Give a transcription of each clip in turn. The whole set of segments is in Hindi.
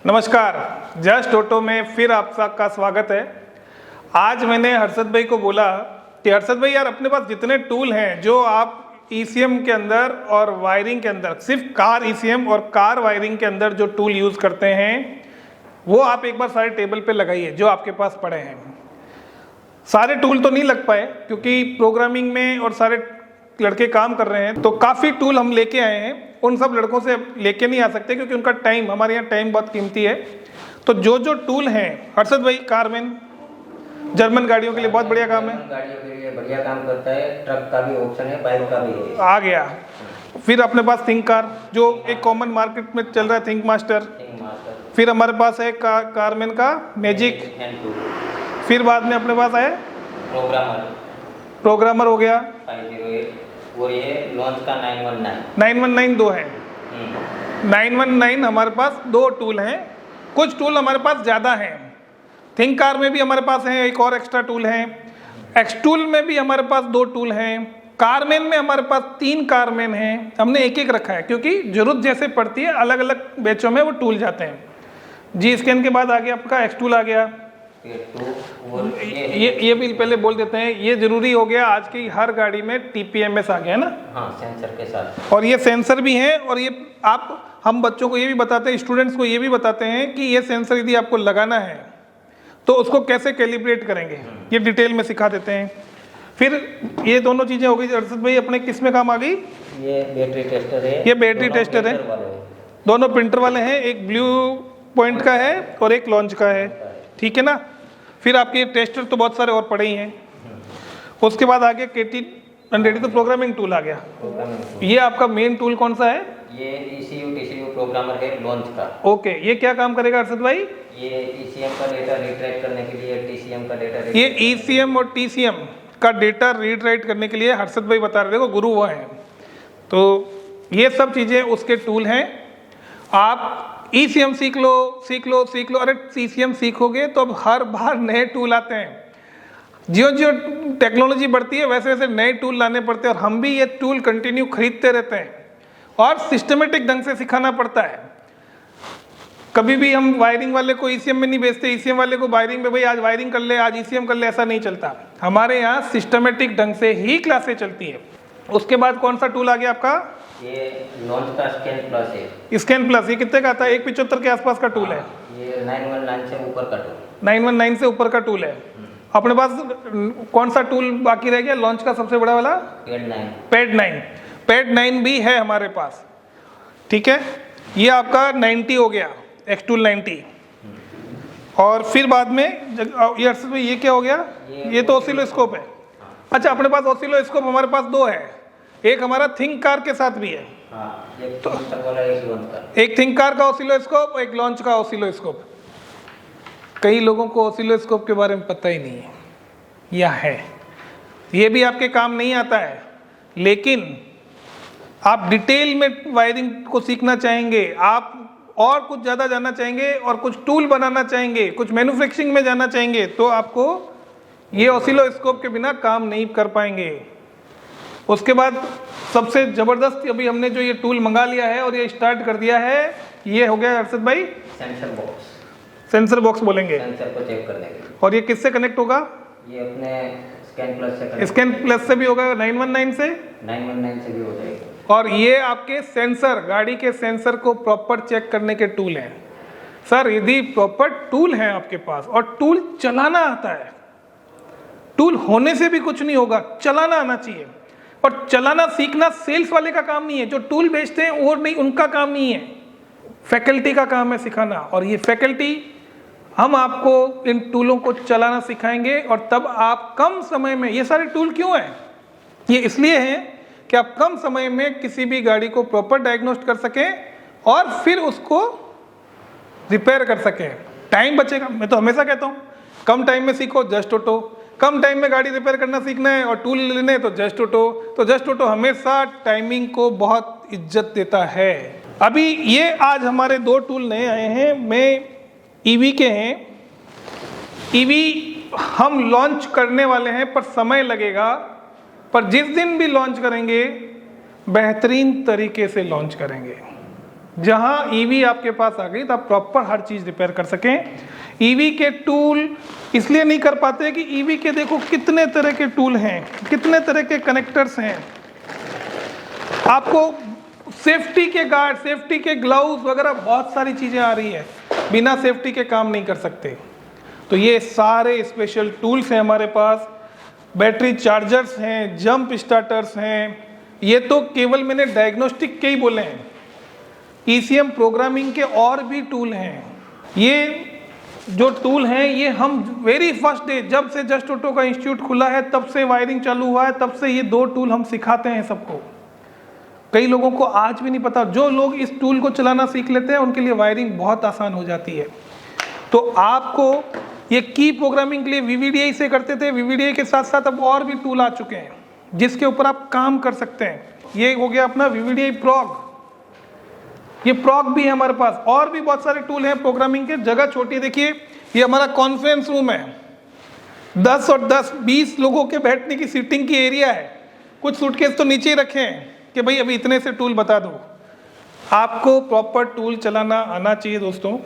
नमस्कार, जस्ट ऑटो में फिर आप सबका स्वागत है। आज मैंने हर्षद भाई को बोला कि हर्षद भाई यार अपने पास जितने टूल हैं जो आप ईसीएम के अंदर और वायरिंग के अंदर, सिर्फ कार ईसीएम और कार वायरिंग के अंदर जो टूल यूज़ करते हैं वो आप एक बार सारे टेबल पे लगाइए जो आपके पास पड़े हैं। सारे टूल तो नहीं लग पाए क्योंकि प्रोग्रामिंग में और सारे लड़के काम कर रहे हैं, तो काफ़ी टूल हम लेके आए हैं। उन सब लड़कों से लेके नहीं आ सकते क्योंकि उनका टाइम, हमारे यहाँ टाइम बहुत कीमती है। तो जो जो टूल हैं, हर्षद भाई कारमैन जर्मन गाड़ियों के लिए बहुत बढ़िया काम है, गाड़ियों के लिए बढ़िया काम करता है। ट्रक का भी ऑप्शन है, बाइक का भी है, आ गया। फिर अपने पास थिंक कार जो एक कॉमन मार्केट में चल रहा है, थिंक मास्टर। फिर हमारे पास है कारमैन का मैजिक। फिर बाद में अपने पास है प्रोग्रामर हो गया 508, और ये लॉन्च का 919 दो है। 919 हमारे पास दो टूल हैं। कुछ टूल हमारे पास ज़्यादा हैं। थिंक कार में भी हमारे पास है एक और एक्स्ट्रा टूल है। एक्स टूल में भी हमारे पास दो टूल हैं। कारमैन में हमारे पास 3 कारमैन हैं। हमने एक एक रखा है क्योंकि जरूरत जैसे पड़ती है अलग अलग बैचों में वो टूल जाते हैं। जी स्कैन के बाद आ गया आपका एक्स टूल आ गया। ये भी पहले बोल देते हैं, ये जरूरी हो गया। आज की हर गाड़ी में टीपीएमएस आ गया है ना, हाँ, सेंसर के साथ। और ये सेंसर भी है। और ये हम बच्चों को ये भी बताते हैं, स्टूडेंट्स को ये भी बताते हैं कि ये सेंसर यदि आपको लगाना है तो उसको कैसे कैलिब्रेट करेंगे, ये डिटेल में सिखा देते हैं। फिर ये दोनों चीज़ें हो गई। अर्षद भाई अपने किस में काम आ गई? ये बैटरी टेस्टर है। ये बैटरी टेस्टर है, दोनों प्रिंटर वाले हैं। एक ब्लू पॉइंट का है और एक लॉन्च का है, ठीक है ना। फिर आपके टेस्टर तो बहुत सारे और पड़े ही हैं। उसके बाद आ गया KT100 तो प्रोग्रामिंग टूल आ गया। ये आपका मेन टूल कौन सा है? ये ECU TCU प्रोग्रामर है लॉन्च का। ओके, ये क्या काम करेगा अर्षद भाई? ये ECM का डेटा रीट्राइट करने के लिए, TCM का डेटा, ये ECM और TCM का डेटा रीट्राइट करने के लिए हर्षद भाई बता रहे थे, गुरु वो हैं। तो ये सब चीज़ें उसके टूल हैं। आप ECM सीख लो। अरे ECM सीखोगे तो अब हर बार नए टूल आते हैं। जियो टेक्नोलॉजी बढ़ती है वैसे वैसे नए टूल लाने पड़ते हैं, और हम भी ये टूल कंटिन्यू खरीदते रहते हैं और सिस्टमेटिक ढंग से सिखाना पड़ता है। कभी भी हम वायरिंग वाले को ECM में नहीं भेजते, ECM वाले को वायरिंग में, भाई आज वायरिंग कर ले, आज ECM कर ले, ऐसा नहीं चलता। हमारे यहाँ सिस्टमेटिक ढंग से ही क्लासें चलती है। उसके बाद कौन सा टूल आ गया आपका? ये लॉन्च का स्कैन प्लस है। स्कैन प्लस ये कितने का आता है? 175 के आसपास का टूल है। ये 919 से ऊपर का टूल, 919 से ऊपर का टूल है। अपने पास कौन सा टूल बाकी रह गया? लॉन्च का सबसे बड़ा वाला पैड 9 भी है हमारे पास, ठीक है। ये आपका 90 हो गया, एक्स टूल 90। और फिर बाद में ये क्या हो गया? ये तो ऑसिलोस्कोप है। अच्छा, अपने पास ऑसिलोस्कोप हमारे पास 2 है। एक हमारा थिंक कार के साथ भी है, तो एक थिंक कार का ऑसिलोस्कोप, एक लॉन्च का ऑसिलोस्कोप। कई लोगों को ऑसिलोस्कोप के बारे में पता ही नहीं है या है। ये भी आपके काम नहीं आता है, लेकिन आप डिटेल में वायरिंग को सीखना चाहेंगे, आप और कुछ ज़्यादा जानना चाहेंगे और कुछ टूल बनाना चाहेंगे, कुछ मैन्युफैक्चरिंग में जाना चाहेंगे, तो आपको ये ऑसिलोस्कोप के बिना काम नहीं कर पाएंगे। उसके बाद सबसे ज़बरदस्त, अभी हमने जो ये टूल मंगा लिया है और ये स्टार्ट कर दिया है, ये हो गया अर्षद भाई सेंसर बॉक्स बोलेंगे, सेंसर को चेक करने के लिए। और ये किससे कनेक्ट होगा? ये अपने स्कैन प्लस से भी होगा, 919 से भी हो जाएगा। और ये आपके सेंसर, गाड़ी के सेंसर को प्रॉपर चेक करने के टूल हैं। सर यदि प्रॉपर टूल हैं आपके पास और टूल चलाना आता है, टूल होने से भी कुछ नहीं होगा, चलाना आना चाहिए। और चलाना सीखना सेल्स वाले का काम नहीं है, जो टूल बेचते हैं और नहीं, उनका काम नहीं है, फैकल्टी का काम है सिखाना। और ये फैकल्टी, हम आपको इन टूलों को चलाना सिखाएंगे और तब आप कम समय में, ये सारे टूल क्यों हैं? ये इसलिए हैं कि आप कम समय में किसी भी गाड़ी को प्रॉपर डायग्नोस्ट कर सकें और फिर उसको रिपेयर कर सकें। टाइम बचेगा। मैं तो हमेशा कहता हूँ कम टाइम में सीखो, जस्ट ऑटो। कम टाइम में गाड़ी रिपेयर करना सीखना है और टूल लेने तो जस्ट ऑटो। तो जस्ट ऑटो हमेशा टाइमिंग को बहुत इज्जत देता है। अभी ये आज हमारे 2 टूल नए आए हैं, मैं ईवी के हैं। ईवी हम लॉन्च करने वाले हैं पर समय लगेगा, पर जिस दिन भी लॉन्च करेंगे बेहतरीन तरीके से लॉन्च करेंगे। जहां ईवी आपके पास आ गई तो आप प्रॉपर हर चीज रिपेयर कर सकें। ईवी के टूल इसलिए नहीं कर पाते कि ईवी के देखो कितने तरह के टूल हैं, कितने तरह के कनेक्टर्स हैं। आपको सेफ्टी के गार्ड, सेफ्टी के ग्लव्स वगैरह बहुत सारी चीजें आ रही है, बिना सेफ्टी के काम नहीं कर सकते। तो ये सारे स्पेशल टूल्स हैं हमारे पास, बैटरी चार्जर्स हैं, जंप स्टार्टर्स हैं। ये तो केवल मैंने डायग्नोस्टिक के ही बोले हैं, ईसीएम प्रोग्रामिंग के और भी टूल हैं। ये जो टूल हैं ये हम वेरी फर्स्ट डे जब से जस्ट ऑटो का इंस्टीट्यूट खुला है तब से वायरिंग चालू हुआ है, तब से ये 2 टूल हम सिखाते हैं सबको। कई लोगों को आज भी नहीं पता, जो लोग इस टूल को चलाना सीख लेते हैं उनके लिए वायरिंग बहुत आसान हो जाती है। तो आपको ये की प्रोग्रामिंग के लिए VVDI से करते थे, VVDI के साथ साथ अब और भी टूल आ चुके हैं जिसके ऊपर आप काम कर सकते हैं। ये हो गया अपना VVDI प्रॉग, ये प्रॉग भी है हमारे पास। और भी बहुत सारे टूल हैं प्रोग्रामिंग के, जगह छोटी है। देखिए ये हमारा कॉन्फ्रेंस रूम है, 10 और 10 20 लोगों के बैठने की सीटिंग की एरिया है। कुछ सूटकेस तो नीचे ही रखे हैं कि भाई अभी इतने से टूल बता दो। आपको प्रॉपर टूल चलाना आना चाहिए दोस्तों।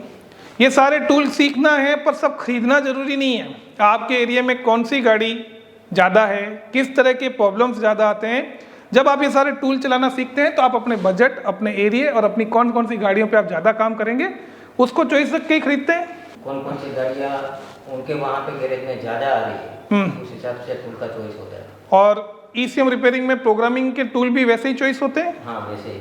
ये सारे टूल सीखना है पर सब खरीदना जरूरी नहीं है। आपके एरिया में कौन सी गाड़ी ज़्यादा है, किस तरह के प्रॉब्लम्स ज़्यादा आते हैं, जब आप ये सारे टूल चलाना सीखते हैं तो आप अपने बजट, अपने एरिया और अपनी कौन कौन सी गाड़ियों पे आप ज़्यादा काम करेंगे उसको चॉइस करके ही खरीदते हैं। कौन कौन सी गाड़ियाँ उनके वहाँ पे गैरेज में ज़्यादा आ रही है उस हिसाब से टूल का चॉइस होता है। और ईसीएम रिपेयरिंग में प्रोग्रामिंग के टूल भी वैसे ही चॉइस होते हैं। हाँ वैसे ही,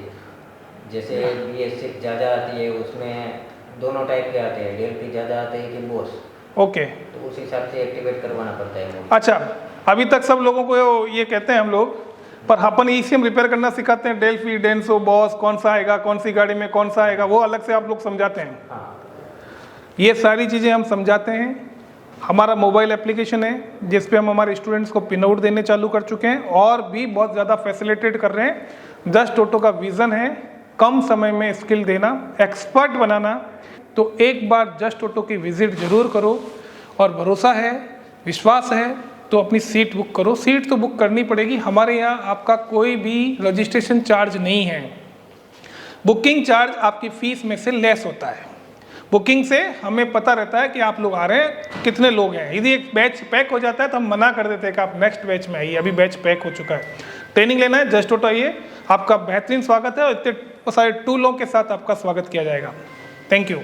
जैसे BS6 ज़्यादा आती है उसमें दोनों टाइप के आते हैं, डेल्फी ज़्यादा आते हैं कि बोस। ओके, तो उस हिसाब से एक्टिवेट करवाना पड़ता है। अच्छा, अभी तक सब लोगों को ये कहते हैं हम लोग, पर अपन ईसीएम रिपेयर करना सिखाते हैं, डेल्फी, डेंसो, बॉस, कौन सा आएगा, कौन सी गाड़ी में कौन सा आएगा, वो अलग से आप लोग समझाते हैं। हाँ, ये सारी चीज़ें हम समझाते हैं। हमारा मोबाइल एप्लीकेशन है जिस पे हम हमारे स्टूडेंट्स को पिन आउट देने चालू कर चुके हैं और भी बहुत ज़्यादा फैसिलिटेट कर रहे हैं। जस्ट ऑटो का विज़न है कम समय में स्किल देना, एक्सपर्ट बनाना। तो एक बार जस्ट ऑटो की विजिट जरूर करो और भरोसा है, विश्वास है तो अपनी सीट बुक करो। सीट तो बुक करनी पड़ेगी, हमारे यहाँ आपका कोई भी रजिस्ट्रेशन चार्ज नहीं है। बुकिंग चार्ज आपकी फीस में से लेस होता है। बुकिंग से हमें पता रहता है कि आप लोग आ रहे हैं, कितने लोग हैं। यदि एक बैच पैक हो जाता है तो हम मना कर देते हैं कि आप नेक्स्ट बैच में आइए, अभी बैच पैक हो चुका है। ट्रेनिंग लेना है जस्ट ऑटो आइए, आपका बेहतरीन स्वागत है और इतने सारे टूलों के साथ आपका स्वागत किया जाएगा। Thank you.